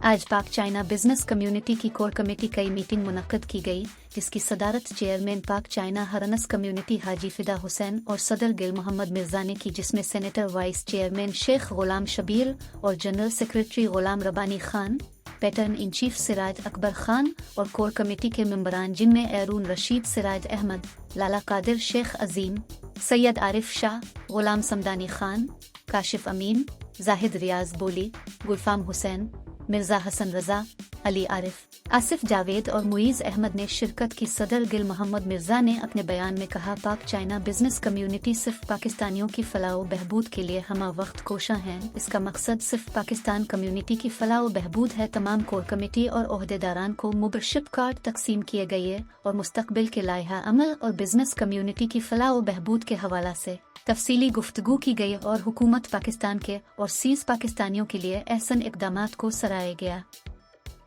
آج پاک China business community کی کور کمیٹی کی میٹنگ منعقد کی گئی، جس کی صدارت چیئرمین پاک چائنا ہرنس کمیونٹی حاجی فدا حسین اور صدر گل محمد مرزا نے کی، جس میں senator vice chairman Sheikh Ghulam Shabbir اور general secretary Ghulam Rabbani Khan, pattern in chief سراج اکبر خان اور کور کمیٹی کے ممبران، جن میں ایرون رشید، سراج احمد، لالا قادر شیخ عظیم، سید عارف شاہ، غلام سمدانی خان، کاشف امین، زاہد ریاض بولی، گلفام حسین، مرزا حسن رضا، علی عارف، آصف جاوید اور معیز احمد نے شرکت کی۔ صدر گل محمد مرزا نے اپنے بیان میں کہا، پاک چائنا بزنس کمیونٹی صرف پاکستانیوں کی فلاح و بہبود کے لیے ہمہ وقت کوشاں ہیں۔ اس کا مقصد صرف پاکستان کمیونٹی کی فلاح و بہبود ہے۔ تمام کور کمیٹی اور عہدیداران کو ممبرشپ کارڈ تقسیم کیے گئے اور مستقبل کے لائحہ عمل اور بزنس کمیونٹی کی فلاح و بہبود کے حوالہ سے تفصیلی گفتگو کی گئی اور حکومت پاکستان کے اور سیز پاکستانیوں کے لیے احسن اقدامات کو سراہا گیا۔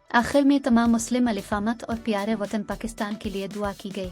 آخر میں تمام مسلم الفامت اور پیارے وطن پاکستان کے لیے دعا کی گئی۔